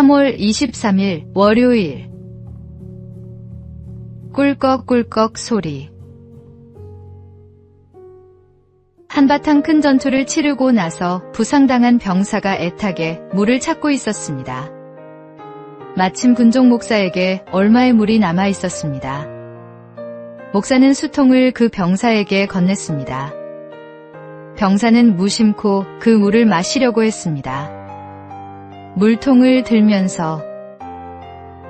3월 23일 월요일. 꿀꺽꿀꺽 소리. 한바탕 큰 전투를 치르고 나서 부상당한 병사가 애타게 물을 찾고 있었습니다. 마침 군종 목사에게 얼마의 물이 남아 있었습니다. 목사는 수통을 그 병사에게 건넸습니다. 병사는 무심코 그 물을 마시려고 했습니다. 물통을 들면서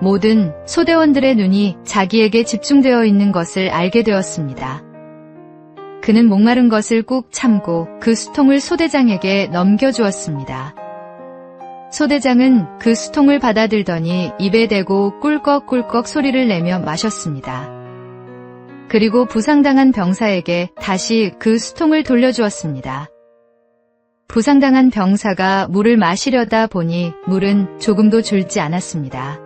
모든 소대원들의 눈이 자기에게 집중되어 있는 것을 알게 되었습니다. 그는 목마른 것을 꾹 참고 그 수통을 소대장에게 넘겨주었습니다. 소대장은 그 수통을 받아들더니 입에 대고 꿀꺽꿀꺽 소리를 내며 마셨습니다. 그리고 부상당한 병사에게 다시 그 수통을 돌려주었습니다. 부상당한 병사가 물을 마시려다 보니 물은 조금도 줄지 않았습니다.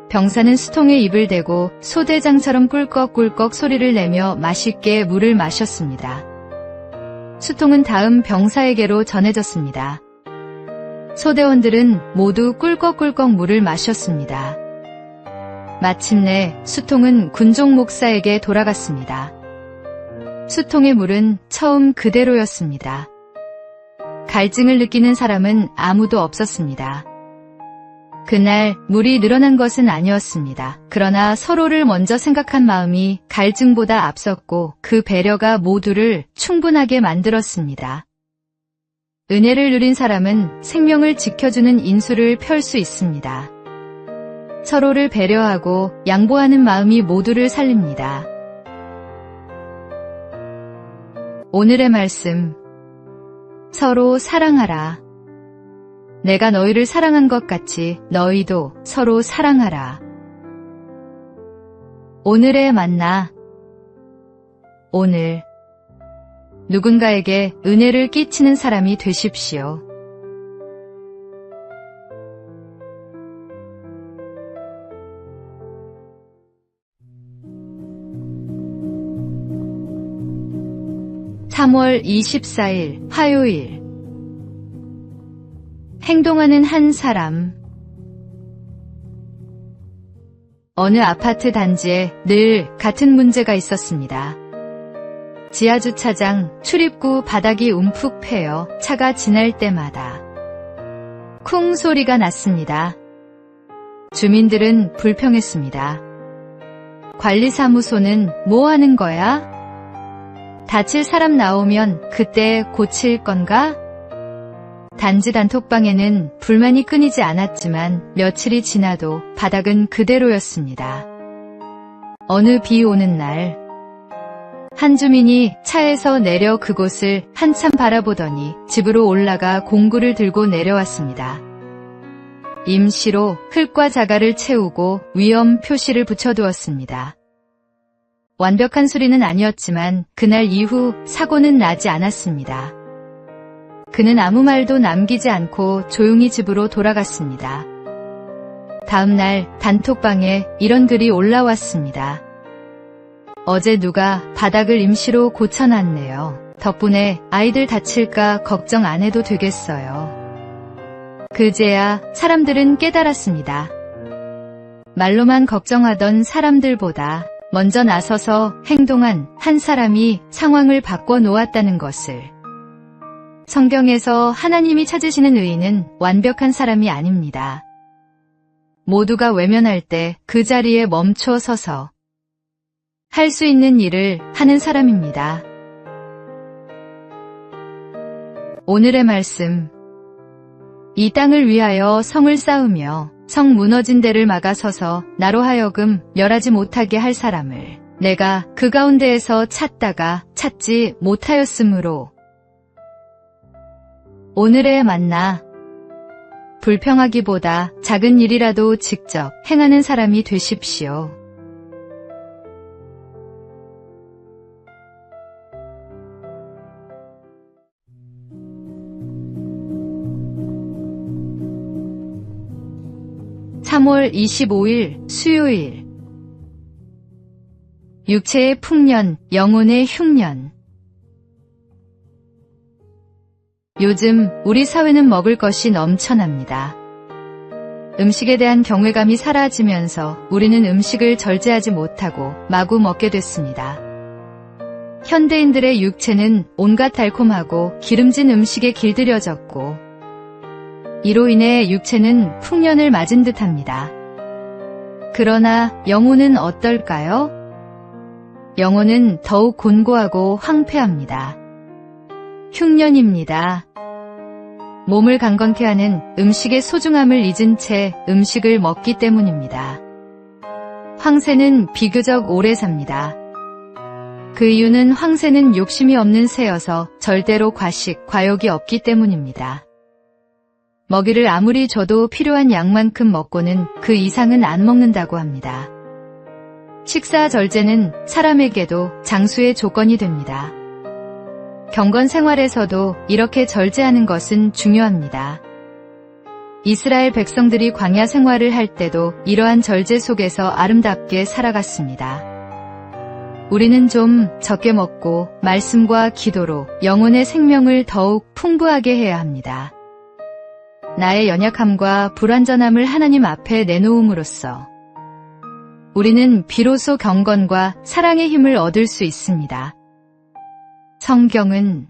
병사는 수통에 입을 대고 소대장처럼 꿀꺽꿀꺽 소리를 내며 맛있게 물을 마셨습니다. 수통은 다음 병사에게로 전해졌습니다. 소대원들은 모두 꿀꺽꿀꺽 물을 마셨습니다. 마침내 수통은 군종 목사에게 돌아갔습니다. 수통의 물은 처음 그대로였습니다. 갈증을 느끼는 사람은 아무도 없었습니다. 그날 물이 늘어난 것은 아니었습니다. 그러나 서로를 먼저 생각한 마음이 갈증보다 앞섰고 그 배려가 모두를 충분하게 만들었습니다. 은혜를 누린 사람은 생명을 지켜주는 인수를 펼 수 있습니다. 서로를 배려하고 양보하는 마음이 모두를 살립니다. 오늘의 말씀. 서로 사랑하라. 내가 너희를 사랑한 것 같이 너희도 서로 사랑하라. 오늘의 만나. 오늘 누군가에게 은혜를 끼치는 사람이 되십시오. (3월 24일) 화요일. 행동하는 한 사람. 어느 아파트 단지에 늘 같은 문제가 있었습니다. 지하주차장 출입구 바닥이 움푹 패여 차가 지날 때마다 쿵 소리가 났습니다. 주민들은 불평했습니다. 관리사무소는 뭐 하는 거야? 다칠 사람 나오면 그때 고칠 건가? 단지 단톡방에는 불만이 끊이지 않았지만 며칠이 지나도 바닥은 그대로였습니다. 어느 비 오는 날, 한 주민이 차에서 내려 그곳을 한참 바라보더니 집으로 올라가 공구를 들고 내려왔습니다. 임시로 흙과 자갈을 채우고 위험 표시를 붙여두었습니다. 완벽한 수리는 아니었지만 그날 이후 사고는 나지 않았습니다. 그는 아무 말도 남기지 않고 조용히 집으로 돌아갔습니다. 다음 날 단톡방에 이런 글이 올라왔습니다. 어제 누가 바닥을 임시로 고쳐놨네요. 덕분에 아이들 다칠까 걱정 안 해도 되겠어요. 그제야 사람들은 깨달았습니다. 말로만 걱정하던 사람들보다 먼저 나서서 행동한 한 사람이 상황을 바꿔 놓았다는 것을. 성경에서 하나님이 찾으시는 의인은 완벽한 사람이 아닙니다. 모두가 외면할 때 그 자리에 멈춰 서서 할 수 있는 일을 하는 사람입니다. 오늘의 말씀. 이 땅을 위하여 성을 쌓으며 성 무너진 데를 막아서서 나로 하여금 멸하지 못하게 할 사람을 내가 그 가운데에서 찾다가 찾지 못하였으므로. 오늘의 만나. 불평하기보다 작은 일이라도 직접 행하는 사람이 되십시오. (3월 25일) 수요일. 육체의 풍년, 영혼의 흉년. 요즘 우리 사회는 먹을 것이 넘쳐납니다. 음식에 대한 경외감이 사라지면서 우리는 음식을 절제하지 못하고 마구 먹게 됐습니다. 현대인들의 육체는 온갖 달콤하고 기름진 음식에 길들여졌고 이로 인해 육체는 풍년을 맞은 듯합니다. 그러나 영혼은 어떨까요? 영혼은 더욱 곤고하고 황폐합니다. 흉년입니다. 몸을 강건케 하는 음식의 소중함을 잊은 채 음식을 먹기 때문입니다. 황새는 비교적 오래 삽니다. 그 이유는 황새는 욕심이 없는 새여서 절대로 과식, 과욕이 없기 때문입니다. 먹이를 아무리 줘도 필요한 양만큼 먹고는 그 이상은 안 먹는다고 합니다. 식사 절제는 사람에게도 장수의 조건이 됩니다. 경건 생활에서도 이렇게 절제하는 것은 중요합니다. 이스라엘 백성들이 광야 생활을 할 때도 이러한 절제 속에서 아름답게 살아갔습니다. 우리는 좀 적게 먹고 말씀과 기도로 영혼의 생명을 더욱 풍부하게 해야 합니다. 나의 연약함과 불완전함을 하나님 앞에 내놓음으로써 우리는 비로소 경건과 사랑의 힘을 얻을 수 있습니다. 성경은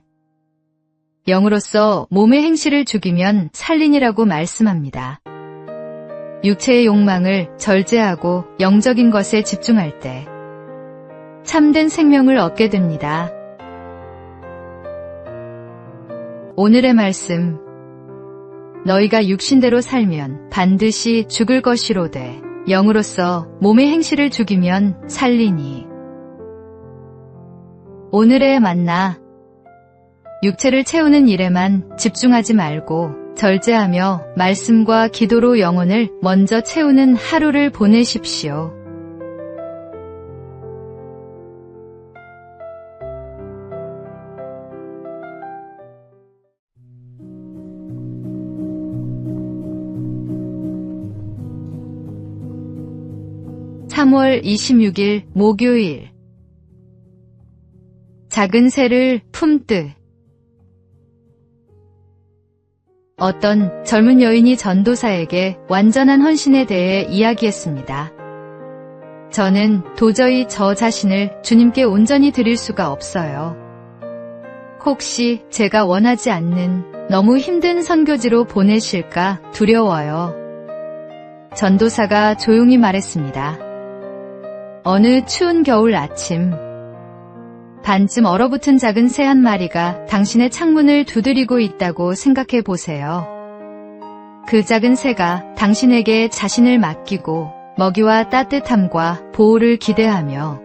영으로서 몸의 행실을 죽이면 살리니라고 말씀합니다. 육체의 욕망을 절제하고 영적인 것에 집중할 때 참된 생명을 얻게 됩니다. 오늘의 말씀, 너희가 육신대로 살면 반드시 죽을 것이로되 영으로서 몸의 행실을 죽이면 살리니. 오늘의 만나, 육체를 채우는 일에만 집중하지 말고 절제하며 말씀과 기도로 영혼을 먼저 채우는 하루를 보내십시오. (3월 26일) 목요일. 작은 새를 품듯. 어떤 젊은 여인이 전도사에게 완전한 헌신에 대해 이야기했습니다. 저는 도저히 저 자신을 주님께 온전히 드릴 수가 없어요. 혹시 제가 원하지 않는 너무 힘든 선교지로 보내실까 두려워요. 전도사가 조용히 말했습니다. 어느 추운 겨울 아침, 반쯤 얼어붙은 작은 새 한 마리가 당신의 창문을 두드리고 있다고 생각해 보세요. 그 작은 새가 당신에게 자신을 맡기고 먹이와 따뜻함과 보호를 기대하며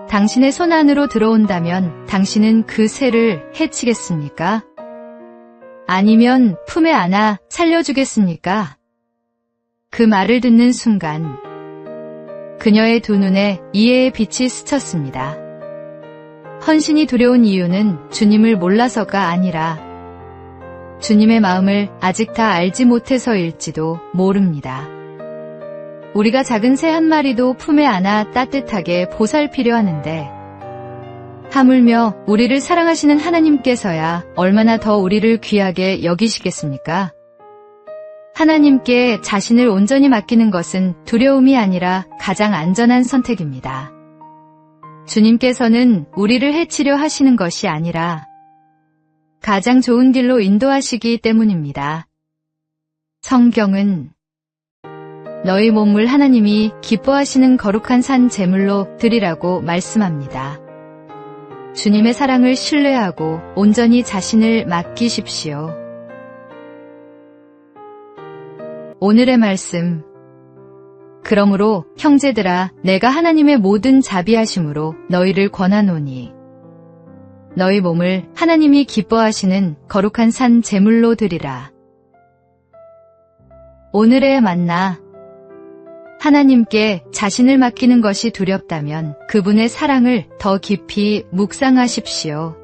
당신의 손 안으로 들어온다면 당신은 그 새를 해치겠습니까? 아니면 품에 안아 살려주겠습니까? 그 말을 듣는 순간 그녀의 두 눈에 이해의 빛이 스쳤습니다. 헌신이 두려운 이유는 주님을 몰라서가 아니라 주님의 마음을 아직 다 알지 못해서일지도 모릅니다. 우리가 작은 새 한 마리도 품에 안아 따뜻하게 보살피려 하는데 하물며 우리를 사랑하시는 하나님께서야 얼마나 더 우리를 귀하게 여기시겠습니까? 하나님께 자신을 온전히 맡기는 것은 두려움이 아니라 가장 안전한 선택입니다. 주님께서는 우리를 해치려 하시는 것이 아니라 가장 좋은 길로 인도하시기 때문입니다. 성경은 너희 몸을 하나님이 기뻐하시는 거룩한 산 제물로 드리라고 말씀합니다. 주님의 사랑을 신뢰하고 온전히 자신을 맡기십시오. 오늘의 말씀, 그러므로 형제들아 내가 하나님의 모든 자비하심으로 너희를 권하노니 너희 몸을 하나님이 기뻐하시는 거룩한 산 제물로 드리라. 오늘의 만나, 하나님께 자신을 맡기는 것이 두렵다면 그분의 사랑을 더 깊이 묵상하십시오.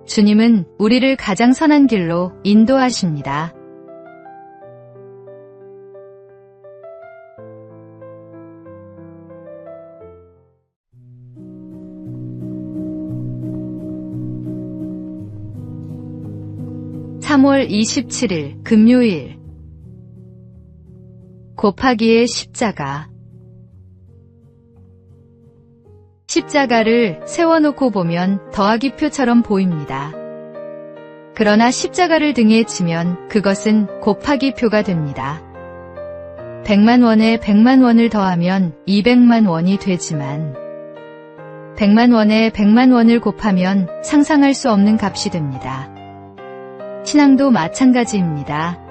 주님은 우리를 가장 선한 길로 인도하십니다. (3월 27일) 금요일. 곱하기의 십자가. 십자가를 세워놓고 보면 더하기표처럼 보입니다. 그러나 십자가를 등에 지면 그것은 곱하기표가 됩니다. 100만 원에 100만 원을 더하면 200만 원이 되지만 100만 원에 100만 원을 곱하면 상상할 수 없는 값이 됩니다. 신앙도 마찬가지입니다.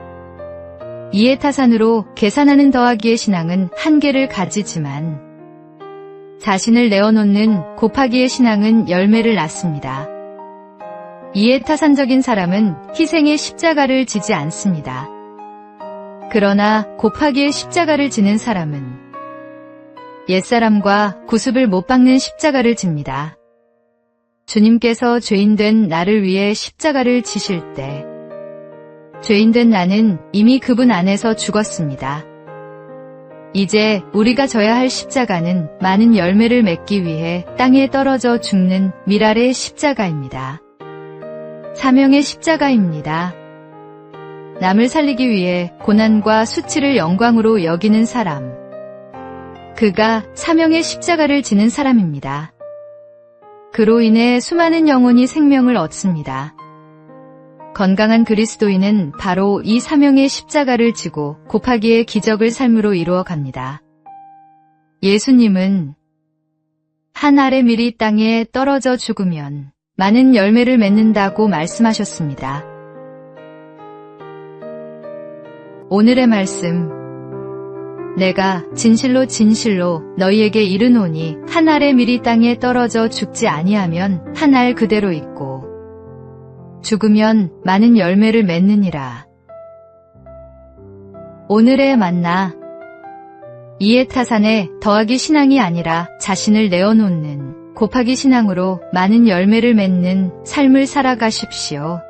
이해타산으로 계산하는 더하기의 신앙은 한계를 가지지만 자신을 내어놓는 곱하기의 신앙은 열매를 낳습니다. 이해타산적인 사람은 희생의 십자가를 지지 않습니다. 그러나 곱하기의 십자가를 지는 사람은 옛사람과 구습을 못 박는 십자가를 집니다. 주님께서 죄인된 나를 위해 십자가를 지실 때 죄인된 나는 이미 그분 안에서 죽었습니다. 이제 우리가 져야 할 십자가는 많은 열매를 맺기 위해 땅에 떨어져 죽는 미랄의 십자가입니다. 사명의 십자가입니다. 남을 살리기 위해 고난과 수치를 영광으로 여기는 사람. 그가 사명의 십자가를 지는 사람입니다. 그로 인해 수많은 영혼이 생명을 얻습니다. 건강한 그리스도인은 바로 이 사명의 십자가를 지고 곱하기의 기적을 삶으로 이루어 갑니다. 예수님은 한 알의 밀이 땅에 떨어져 죽으면 많은 열매를 맺는다고 말씀하셨습니다. 오늘의 말씀. 내가 진실로 진실로 너희에게 이르노니 한 알의 밀이 땅에 떨어져 죽지 아니하면 한 알 그대로 있고 죽으면 많은 열매를 맺느니라. 오늘의 만나. 이해타산의 더하기 신앙이 아니라 자신을 내어놓는 곱하기 신앙으로 많은 열매를 맺는 삶을 살아가십시오.